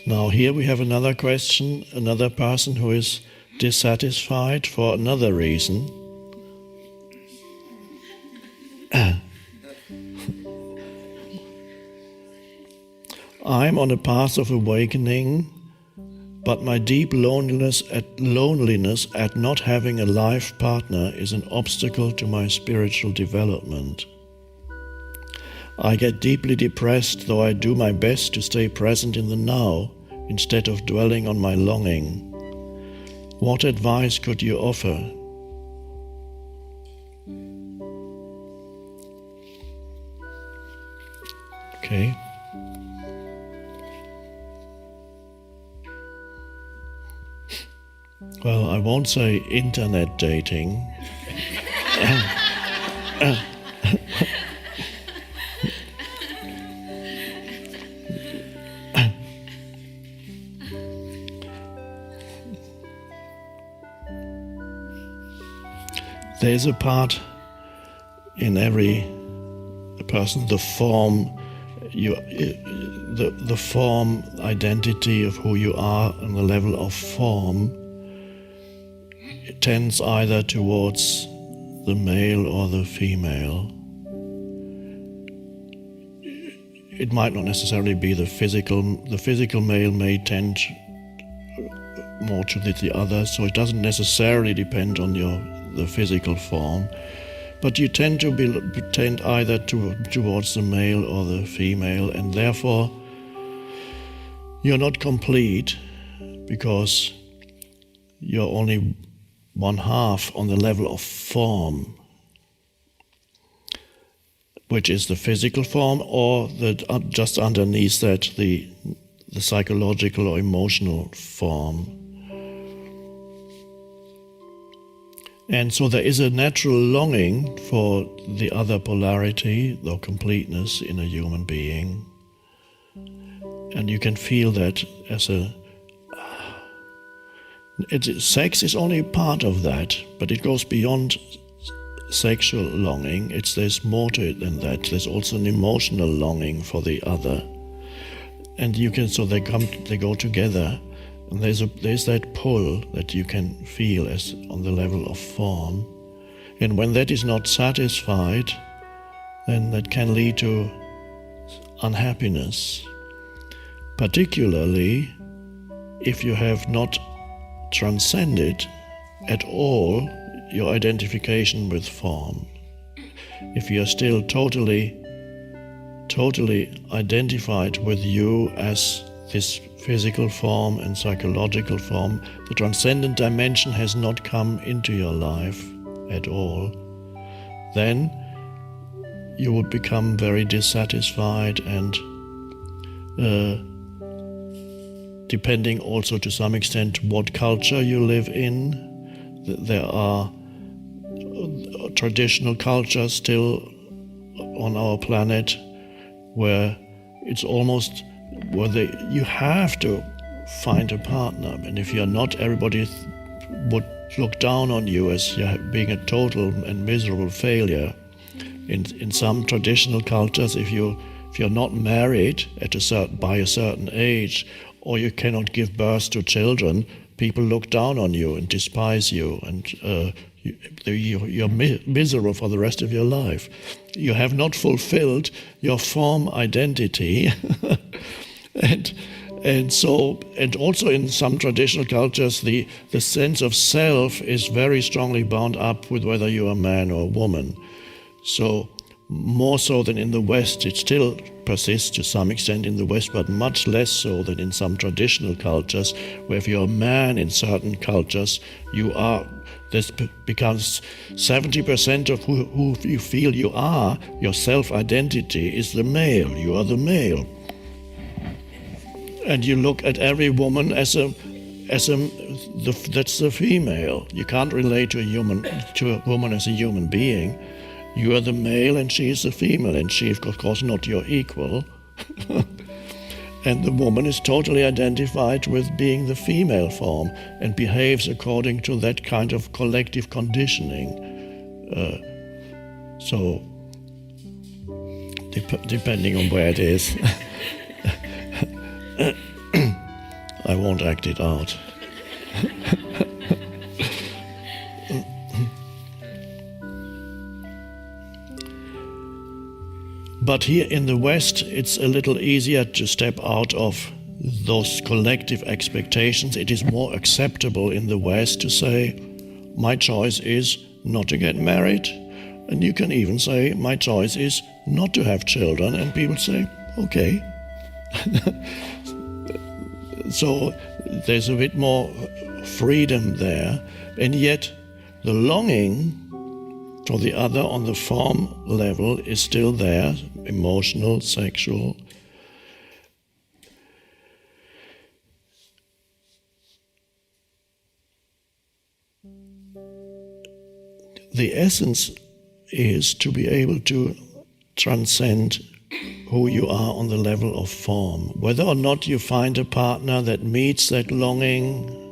Now here we have another question, another person who is dissatisfied for another reason. I'm on a path of awakening, but my deep loneliness at not having a life partner is an obstacle to my spiritual development. I get deeply depressed, though I do my best to stay present in the now, instead of dwelling on my longing. What advice could you offer? Okay. Well, I won't say internet dating. There's a part in every person, the form identity of who you are on the level of form. It tends either towards the male or the female. It might not necessarily be the physical. The physical male may tend more to the other, so it doesn't necessarily depend on the physical form. But you tend either towards the male or the female, and therefore you're not complete because you're only one half on the level of form, which is the physical form, or just underneath that the psychological or emotional form. And so there is a natural longing for the other polarity, or completeness in a human being. And you can feel that as sex is only part of that, but it goes beyond sexual longing. There's more to it than that. There's also an emotional longing for the other. And they go together. And there's that pull that you can feel as on the level of form. And when that is not satisfied, then that can lead to unhappiness. Particularly if you have not transcended at all your identification with form. If you are still totally identified with you as this physical form and psychological form, the transcendent dimension has not come into your life at all, then you would become very dissatisfied and depending also to some extent what culture you live in. There are traditional cultures still on our planet where it's almost you have to find a partner, and if you're not, everybody would look down on you as being a total and miserable failure. In some traditional cultures, if you're not married by a certain age, or you cannot give birth to children, people look down on you and despise you, and you're miserable for the rest of your life. You have not fulfilled your form identity. And also in some traditional cultures, the sense of self is very strongly bound up with whether you're a man or a woman. So more so than in the West, it still persists to some extent in the West, but much less so than in some traditional cultures, where if you're a man in certain cultures, this becomes 70% of who you feel you are. Your self-identity is the male. You are the male. And you look at every woman that's the female. You can't relate to a woman as a human being. You are the male and she is the female, and she is of course not your equal. And the woman is totally identified with being the female form and behaves according to that kind of collective conditioning. So depending on where it is. I won't act it out. But here in the West, it's a little easier to step out of those collective expectations. It is more acceptable in the West to say, my choice is not to get married. And you can even say, my choice is not to have children. And people say, okay. So there's a bit more freedom there. And yet the longing for the other on the form level is still there, emotional, sexual. The essence is to be able to transcend who you are on the level of form. Whether or not you find a partner that meets that longing,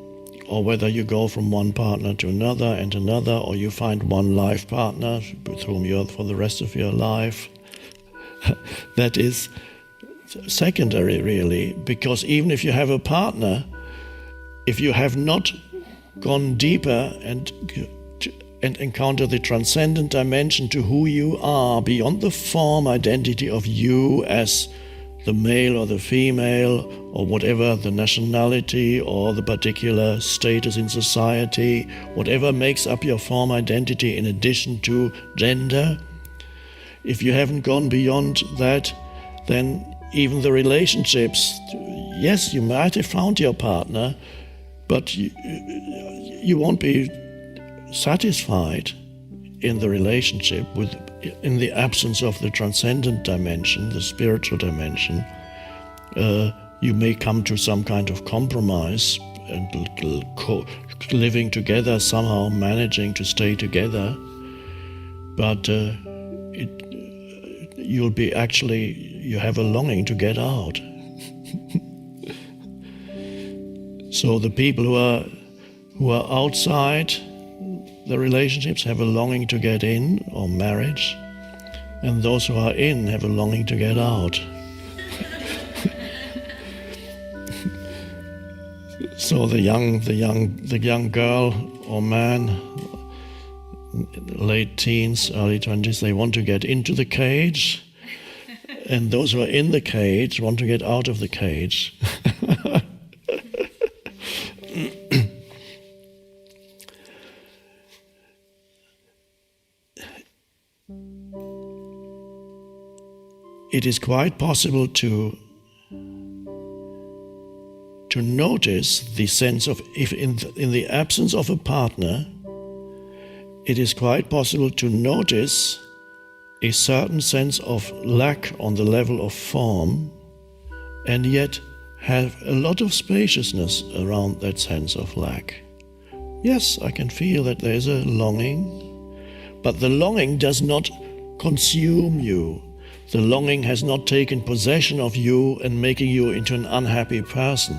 or whether you go from one partner to another and another, or you find one life partner with whom you're for the rest of your life, that is secondary really, because even if you have a partner, if you have not gone deeper and encounter the transcendent dimension to who you are beyond the form identity of you as the male or the female or whatever the nationality or the particular status in society, whatever makes up your form identity in addition to gender, if you haven't gone beyond that, then even the relationships, yes, you might have found your partner, but you won't be satisfied in the relationship in the absence of the transcendent dimension, the spiritual dimension. You may come to some kind of compromise and living together, somehow managing to stay together, but you have a longing to get out. So the people who are outside the relationships have a longing to get in, or marriage, and those who are in have a longing to get out. So the young girl or man, late teens, early 20s, they want to get into the cage, and those who are in the cage want to get out of the cage. It is quite possible to notice the sense of, if in the absence of a partner, it is quite possible to notice a certain sense of lack on the level of form, and yet have a lot of spaciousness around that sense of lack. Yes, I can feel that there is a longing, but the longing does not consume you. The longing has not taken possession of you and making you into an unhappy person,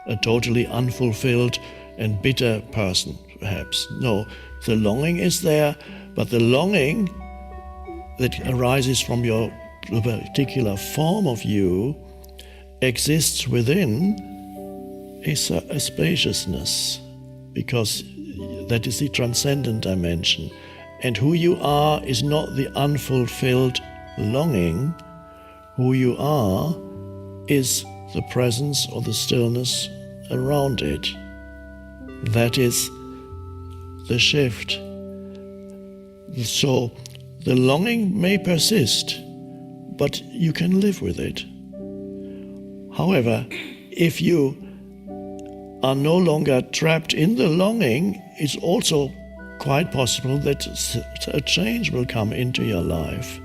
a totally unfulfilled and bitter person, perhaps. No, the longing is there, but the longing that arises from your particular form of you exists within a spaciousness, because that is the transcendent dimension. And who you are is not the unfulfilled longing. Who you are is the presence or the stillness around it. That is the shift. So the longing may persist, but you can live with it. However, if you are no longer trapped in the longing, it's also quite possible that a change will come into your life.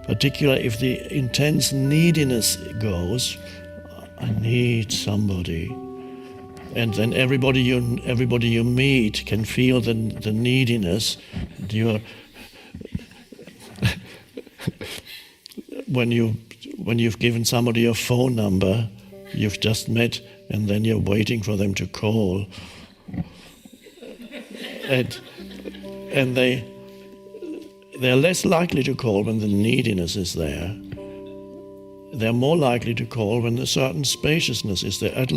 Particularly if the intense neediness goes, I need somebody. And then everybody you meet can feel the neediness. When you've given somebody your phone number, you've just met, and then you're waiting for them to call. And they're less likely to call when the neediness is there. they're more likely to call when a certain spaciousness is there. I'd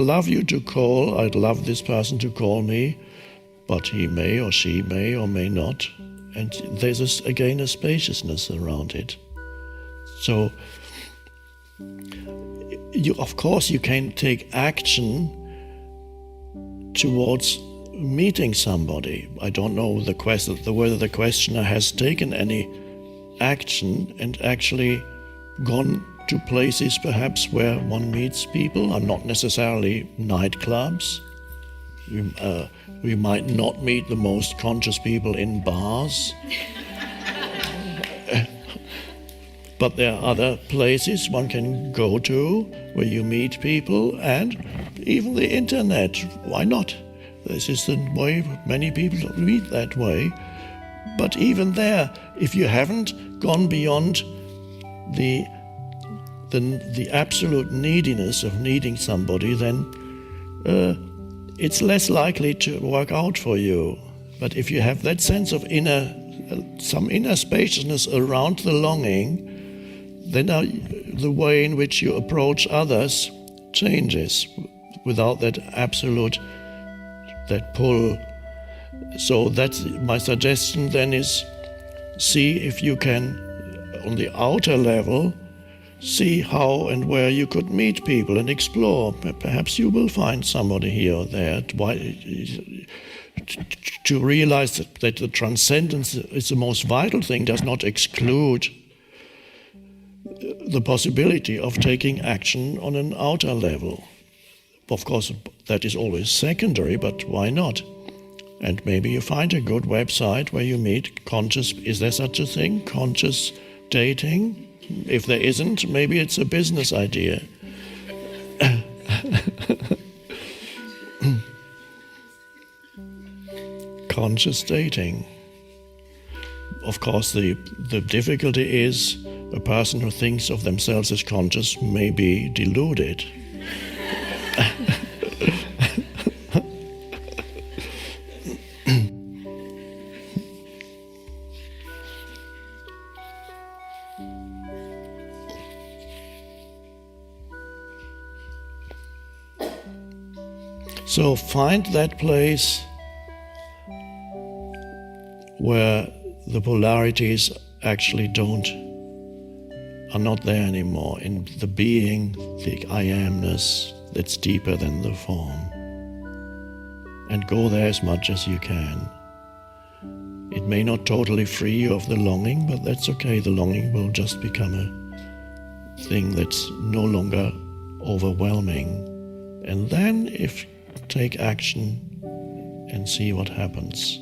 love you to call, I'd love this person to call me, but he may or she may or may not. And there's again a spaciousness around it. So, of course you can take action towards meeting somebody. I don't know whether the questioner has taken any action and actually gone to places perhaps where one meets people, and not necessarily nightclubs. We might not meet the most conscious people in bars. But there are other places one can go to where you meet people, and even the internet. Why not? This is the way many people meet that way. But even there, if you haven't gone beyond the absolute neediness of needing somebody, then it's less likely to work out for you. But if you have that sense of some inner spaciousness around the longing, then the way in which you approach others changes without that absolute, that pull. So that's my suggestion then, is see if you can, on the outer level, see how and where you could meet people and explore. Perhaps you will find somebody here or there. To realize that the transcendence is the most vital thing does not exclude the possibility of taking action on an outer level. Of course, that is always secondary, but why not? And maybe you find a good website where you meet conscious, is there such a thing, conscious dating? If there isn't, maybe it's a business idea. Conscious dating. Of course, the difficulty is a person who thinks of themselves as conscious may be deluded. So find that place where the polarities actually are not there anymore, in the being, the I amness that's deeper than the form. And go there as much as you can. It may not totally free you of the longing, but that's okay. The longing will just become a thing that's no longer overwhelming. And then take action and see what happens.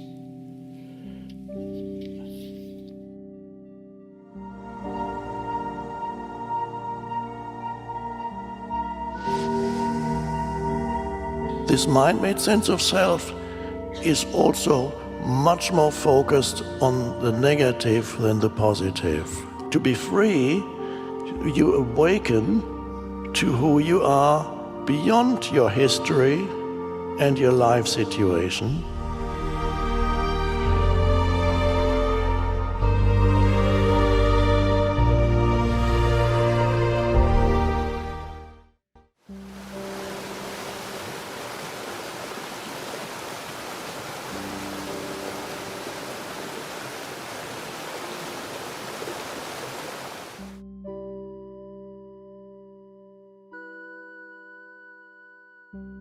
This mind-made sense of self is also much more focused on the negative than the positive. To be free, you awaken to who you are beyond your history and your life situation.